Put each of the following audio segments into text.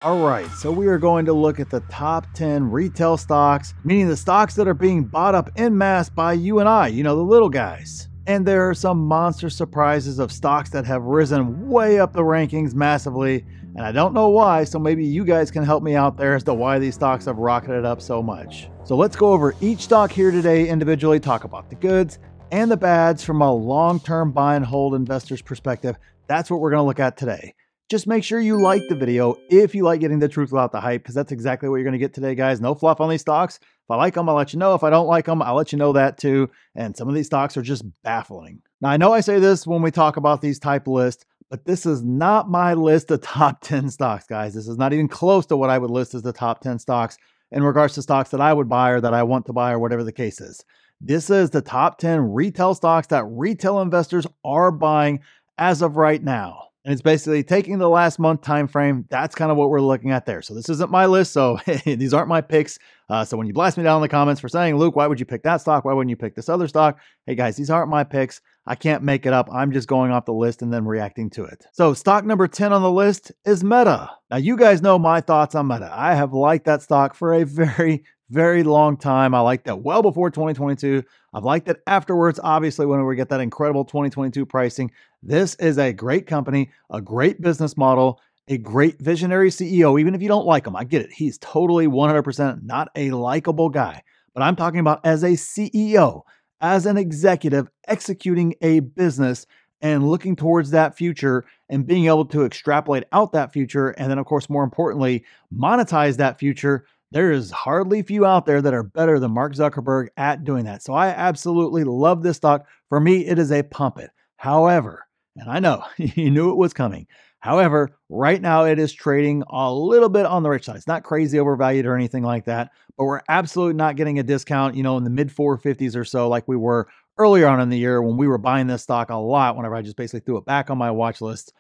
All right, so we are going to look at the top 10 retail stocks, meaning the stocks that are being bought up en masse by you and I, the little guys. And there are some monster surprises of stocks that have risen way up the rankings massively, and I don't know why, so maybe you guys can help me out there as to why these stocks have rocketed up so much. So let's go over each stock here today individually, talk about the goods and the bads from a long-term buy and hold investor's perspective. That's what we're going to look at today. Just make sure you like the video if you like getting the truth without the hype, because that's exactly what you're going to get today, guys. No fluff on these stocks. If I like them, I'll let you know. If I don't like them, I'll let you know that too. And some of these stocks are just baffling. Now, I know I say this when we talk about these type lists, but this is not my list of top 10 stocks, guys. This is not even close to what I would list as the top 10 stocks in regards to stocks that I would buy or that I want to buy or whatever the case is. This is the top 10 retail stocks that retail investors are buying as of right now. And it's basically taking the last month time frame. That's kind of what we're looking at there. So this isn't my list. So these aren't my picks. So when you blast me down in the comments for saying, Luke, why would you pick that stock? Why wouldn't you pick this other stock? Hey guys, these aren't my picks. I can't make it up. I'm just going off the list and then reacting to it. So stock number 10 on the list is Meta. Now you guys know my thoughts on Meta. I have liked that stock for a very long time. I liked that well before 2022. I've liked it afterwards, obviously, when we get that incredible 2022 pricing. This is a great company, a great business model, a great visionary CEO. Even if you don't like him, I get it. He's totally 100% not a likable guy. But I'm talking about as a CEO, as an executive executing a business and looking towards that future and being able to extrapolate out that future. And then, of course, more importantly, monetize that future. There is hardly few out there that are better than Mark Zuckerberg at doing that. So I absolutely love this stock. For me, it is a pump it. However, and I know you knew it was coming. However, right now it is trading a little bit on the rich side. It's not crazy overvalued or anything like that, but we're absolutely not getting a discount, in the mid 450s or so like we were earlier on in the year when we were buying this stock a lot whenever I just basically threw it back on my watch list.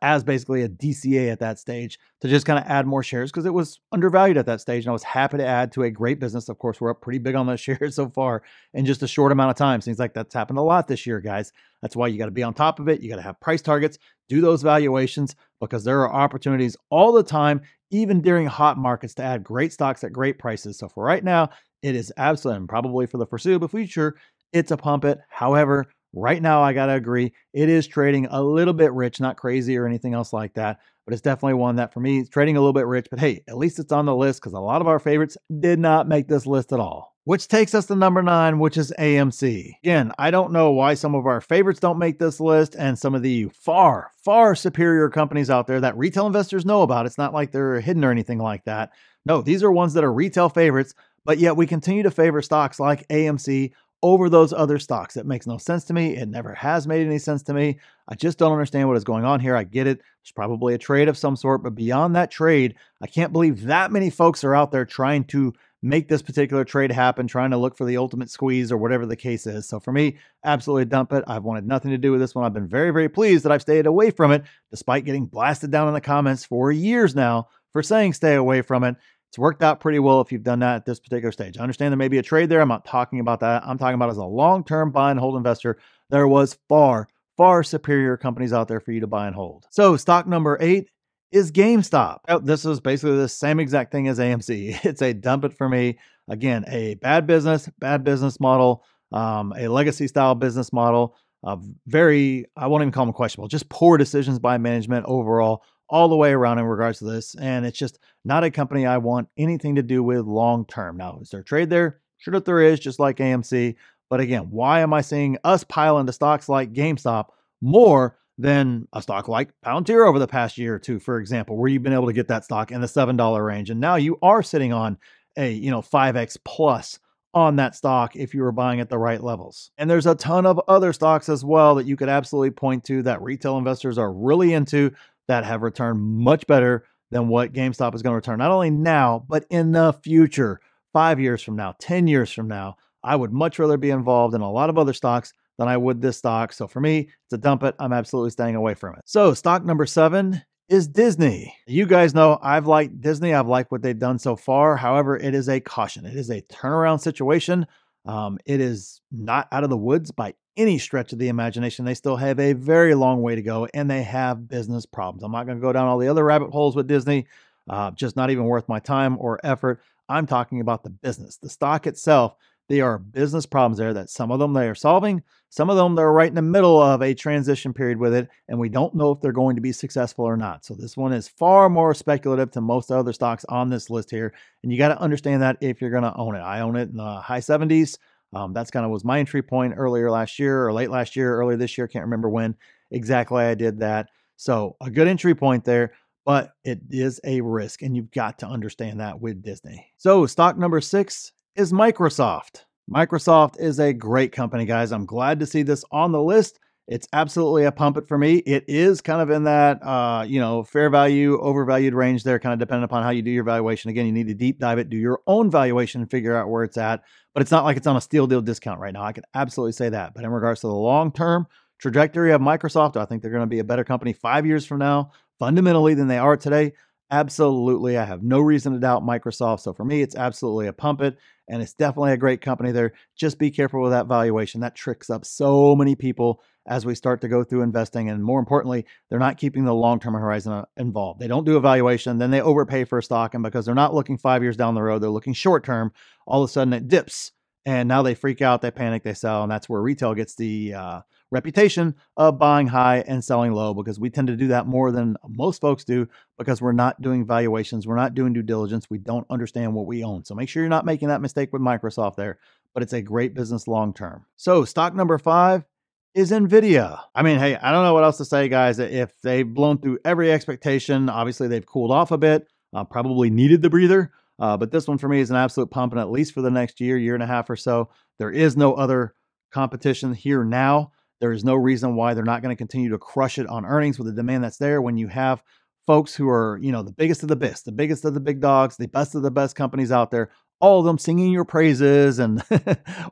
As basically a DCA at that stage to just kind of add more shares because it was undervalued at that stage. And I was happy to add to a great business. Of course, we're up pretty big on those shares so far in just a short amount of time. Seems like that's happened a lot this year, guys. That's why you got to be on top of it. You got to have price targets, do those valuations because there are opportunities all the time, even during hot markets, to add great stocks at great prices. So for right now, it is absolutely, and probably for the foreseeable future, it's a pump it. However, right now, I got to agree, it is trading a little bit rich, not crazy or anything else like that, but it's definitely one that for me, it's trading a little bit rich, but hey, at least it's on the list because a lot of our favorites did not make this list at all. Which takes us to number 9, which is AMC. Again, I don't know why some of our favorites don't make this list and some of the far superior companies out there that retail investors know about. It's not like they're hidden or anything like that. No, these are ones that are retail favorites, but yet we continue to favor stocks like AMC over those other stocks. It makes no sense to me. It never has made any sense to me. I just don't understand what is going on here. I get it. There's probably a trade of some sort, but beyond that trade, I can't believe that many folks are out there trying to make this particular trade happen, trying to look for the ultimate squeeze or whatever the case is. So for me, absolutely dump it. I've wanted nothing to do with this one. I've been very pleased that I've stayed away from it, despite getting blasted down in the comments for years now for saying stay away from it. It's worked out pretty well if you've done that at this particular stage. I understand there may be a trade there. I'm not talking about that. I'm talking about as a long-term buy and hold investor, there was far superior companies out there for you to buy and hold. So stock number 8 is GameStop. This is basically the same exact thing as AMC. It's a dump it for me. Again, a bad business model, a legacy style business model, I won't even call them questionable, just poor decisions by management overall, all the way around in regards to this. And it's just not a company I want anything to do with long term. Now, is there a trade there? Sure that there is, just like AMC. But again, why am I seeing us pile into stocks like GameStop more than a stock like Palantir over the past year or two, for example, where you've been able to get that stock in the $7 range? And now you are sitting on a 5x plus on that stock if you were buying at the right levels. And there's a ton of other stocks as well that you could absolutely point to that retail investors are really into that have returned much better than what GameStop is going to return, not only now, but in the future, 5 years from now, 10 years from now. I would much rather be involved in a lot of other stocks than I would this stock. So for me, it's a dump it. I'm absolutely staying away from it. So stock number 7 is Disney. You guys know I've liked Disney. I've liked what they've done so far. However, it is a caution. It is a turnaround situation. It is not out of the woods by any stretch of the imagination. They still have a very long way to go and they have business problems. I'm not going to go down all the other rabbit holes with Disney. just not even worth my time or effort. I'm talking about the business, the stock itself. There are business problems there that some of them they are solving. Some of them they're right in the middle of a transition period with it, and we don't know if they're going to be successful or not. So this one is far more speculative to most other stocks on this list here. And you got to understand that if you're going to own it. I own it in the high 70s. That's kind of was my entry point earlier last year or late last year, early this year. Can't remember when exactly I did that. So a good entry point there, but it is a risk, and you've got to understand that with Disney. So stock number 6 is Microsoft. Microsoft is a great company, guys. I'm glad to see this on the list. It's absolutely a pump it for me. It is kind of in that, fair value, overvalued range there, kind of depending upon how you do your valuation. Again, you need to deep dive it, do your own valuation and figure out where it's at. But it's not like it's on a steal deal discount right now. I can absolutely say that. But in regards to the long-term trajectory of Microsoft, I think they're going to be a better company 5 years from now, fundamentally, than they are today. Absolutely. I have no reason to doubt Microsoft. So for me, it's absolutely a pump it, and it's definitely a great company there. Just be careful with that valuation. That tricks up so many people as we start to go through investing. And more importantly, they're not keeping the long-term horizon involved. They don't do a valuation, then they overpay for a stock. And because they're not looking 5 years down the road, they're looking short-term, all of a sudden it dips. And now they freak out, they panic, they sell. And that's where retail gets the reputation of buying high and selling low, because we tend to do that more than most folks do because we're not doing valuations. We're not doing due diligence. We don't understand what we own. So make sure you're not making that mistake with Microsoft there, but it's a great business long-term. So stock number 5 is NVIDIA. I mean, hey, I don't know what else to say, guys. If they've blown through every expectation, obviously they've cooled off a bit, probably needed the breather. But this one for me is an absolute pump, and at least for the next year, year and a half or so, there is no other competition here now. There is no reason why they're not going to continue to crush it on earnings with the demand that's there when you have folks who are, the biggest of the best, the biggest of the big dogs, the best of the best companies out there, all of them singing your praises and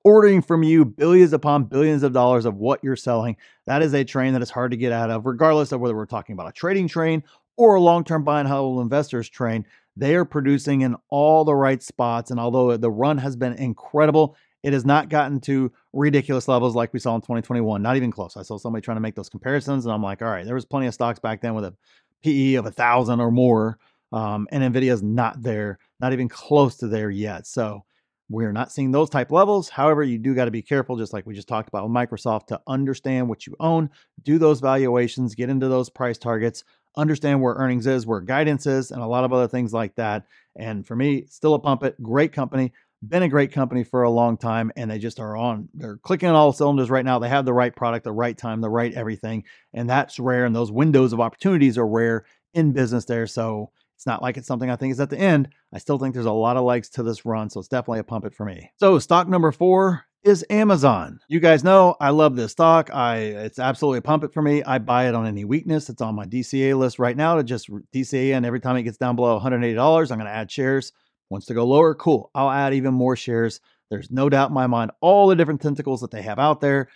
ordering from you billions upon billions of dollars of what you're selling. That is a train that is hard to get out of, regardless of whether we're talking about a trading train or a long-term buy and hold investors train. They are producing in all the right spots. And although the run has been incredible, it has not gotten to ridiculous levels like we saw in 2021. Not even close. I saw somebody trying to make those comparisons, and I'm like, all right, there was plenty of stocks back then with a PE of 1,000 or more. And NVIDIA is not there, not even close to there yet. So we're not seeing those type levels. However, you do got to be careful, just like we just talked about with Microsoft, to understand what you own, do those valuations, get into those price targets, understand where earnings is, where guidance is, and a lot of other things like that. And for me, still a pump it, great company, been a great company for a long time, and they just they're clicking on all cylinders right now. They have the right product, the right time, the right everything, and that's rare. And those windows of opportunities are rare in business there. So it's not like it's something I think is at the end. I still think there's a lot of legs to this run, so it's definitely a pump it for me. So stock number 4 is Amazon. You guys know I love this stock. It's absolutely a pump it for me. I buy it on any weakness. It's on my DCA list right now to just DCA in every time it gets down below $180. I'm going to add shares. Wants to go lower, cool. I'll add even more shares. There's no doubt in my mind, all the different tentacles that they have out there,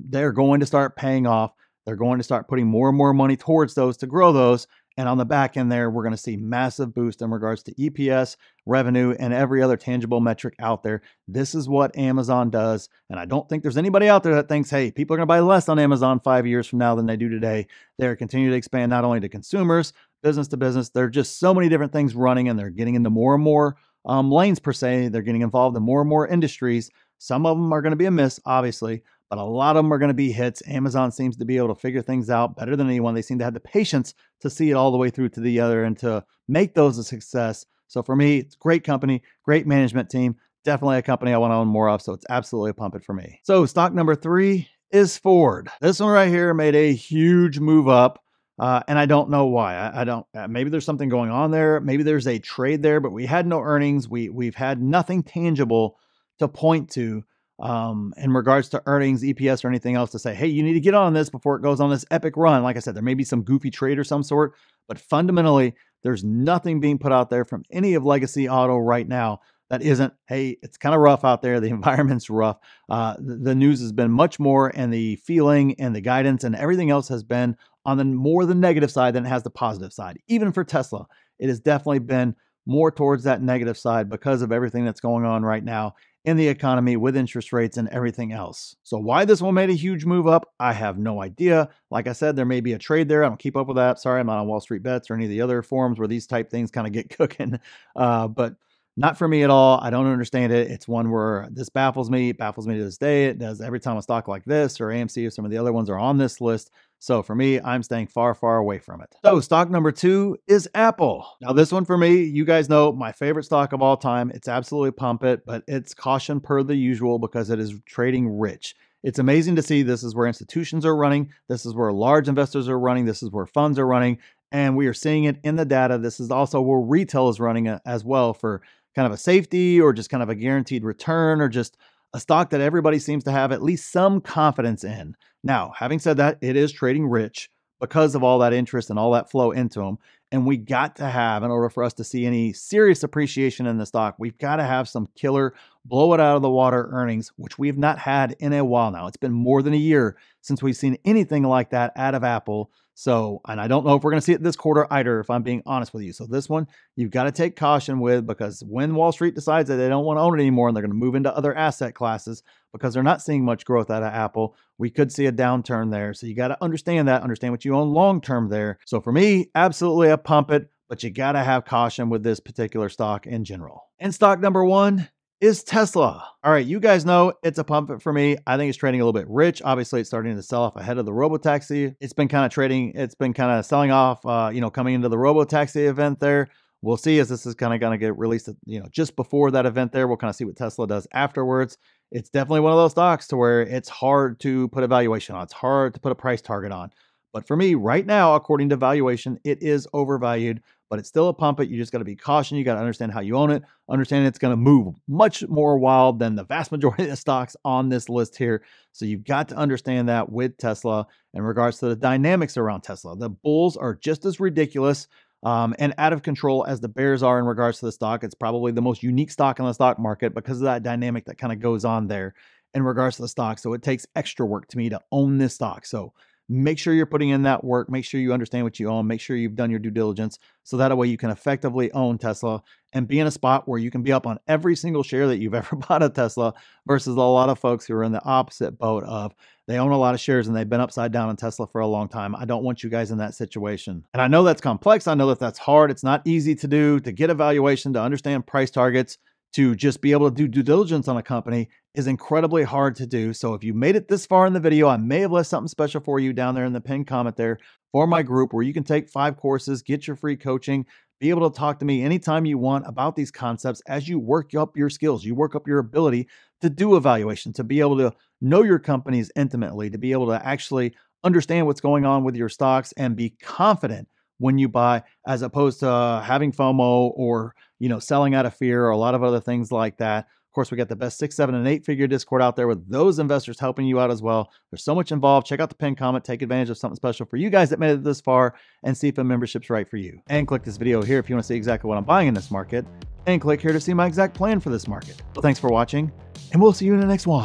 they're going to start paying off. They're going to start putting more and more money towards those to grow those. And on the back end there, we're going to see massive boost in regards to EPS, revenue, and every other tangible metric out there. This is what Amazon does. And I don't think there's anybody out there that thinks, hey, people are going to buy less on Amazon 5 years from now than they do today. They're continuing to expand not only to consumers, business to business. There are just so many different things running, and they're getting into more and more lanes per se. They're getting involved in more and more industries. Some of them are going to be a miss, obviously, but a lot of them are going to be hits. Amazon seems to be able to figure things out better than anyone. They seem to have the patience to see it all the way through to the other and to make those a success. So for me, it's a great company, great management team, definitely a company I want to own more of. So it's absolutely a pump it for me. So stock number 3 is Ford. This one right here made a huge move up. And I don't know why. I don't, maybe there's something going on there. Maybe there's a trade there, but we had no earnings. We've had nothing tangible to point to in regards to earnings, EPS, or anything else to say, hey, you need to get on this before it goes on this epic run. Like I said, there may be some goofy trade or some sort, but fundamentally, there's nothing being put out there from any of Legacy Auto right now that isn't, hey, it's kind of rough out there. The environment's rough. The news has been much more, and the feeling and the guidance and everything else has been on the more the negative side than it has the positive side. Even for Tesla, it has definitely been more towards that negative side because of everything that's going on right now in the economy with interest rates and everything else. So why this one made a huge move up, I have no idea. Like I said, there may be a trade there. I don't keep up with that. Sorry, I'm not on Wall Street Bets or any of the other forums where these type things kind of get cooking. But not for me at all. I don't understand it. It's one where this baffles me. It baffles me to this day. It does every time a stock like this or AMC or some of the other ones are on this list. So for me, I'm staying far, far away from it. So stock number 2 is Apple. Now this one for me, you guys know my favorite stock of all time. It's absolutely pump it, but it's caution per the usual because it is trading rich. It's amazing to see this is where institutions are running. This is where large investors are running. This is where funds are running. And we are seeing it in the data. This is also where retail is running as well for kind of a safety or just kind of a guaranteed return or just a stock that everybody seems to have at least some confidence in. Now, having said that, it is trading rich because of all that interest and all that flow into them. And we got to have, in order for us to see any serious appreciation in the stock, we've got to have some killer blow it out of the water earnings, which we have not had in a while now. It's been more than a year since we've seen anything like that out of Apple. So, and I don't know if we're going to see it this quarter either, if I'm being honest with you. So this one, you've got to take caution with, because when Wall Street decides that they don't want to own it anymore and they're going to move into other asset classes because they're not seeing much growth out of Apple, we could see a downturn there. So you got to understand that, understand what you own long-term there. So for me, absolutely a pump it, but you got to have caution with this particular stock in general. And stock number 1 is Tesla. All right, you guys know it's a pump it for me. I think it's trading a little bit rich. Obviously, it's starting to sell off ahead of the robotaxi. It's been kind of trading, it's been kind of selling off, coming into the robotaxi event there. We'll see as this is kind of going to get released, just before that event there. We'll kind of see what Tesla does afterwards. It's definitely one of those stocks to where it's hard to put a valuation on. It's hard to put a price target on. But for me, right now, according to valuation, it is overvalued, but it's still a pump it. You just got to be cautious. You got to understand how you own it. Understand it's going to move much more wild than the vast majority of the stocks on this list here. So you've got to understand that with Tesla in regards to the dynamics around Tesla. The bulls are just as ridiculous and out of control as the bears are in regards to the stock. It's probably the most unique stock in the stock market because of that dynamic that kind of goes on there in regards to the stock. So it takes extra work to me to own this stock. So make sure you're putting in that work. Make sure you understand what you own. Make sure you've done your due diligence. So that way you can effectively own Tesla and be in a spot where you can be up on every single share that you've ever bought of Tesla versus a lot of folks who are in the opposite boat of they own a lot of shares and they've been upside down on Tesla for a long time. I don't want you guys in that situation. And I know that's complex. I know that that's hard. It's not easy to do, to get a valuation, to understand price targets, to just be able to do due diligence on a company is incredibly hard to do. So if you made it this far in the video, I may have left something special for you down there in the pinned comment there for my group where you can take 5 courses, get your free coaching, be able to talk to me anytime you want about these concepts as you work up your skills, you work up your ability to do evaluation, to be able to know your companies intimately, to be able to actually understand what's going on with your stocks and be confident when you buy, as opposed to having FOMO or, selling out of fear or a lot of other things like that. Of course, we got the best 6, 7, and 8 figure Discord out there with those investors helping you out as well. There's so much involved. Check out the pinned comment, take advantage of something special for you guys that made it this far and see if a membership's right for you. And click this video here if you want to see exactly what I'm buying in this market, and click here to see my exact plan for this market. Well, thanks for watching, and we'll see you in the next one.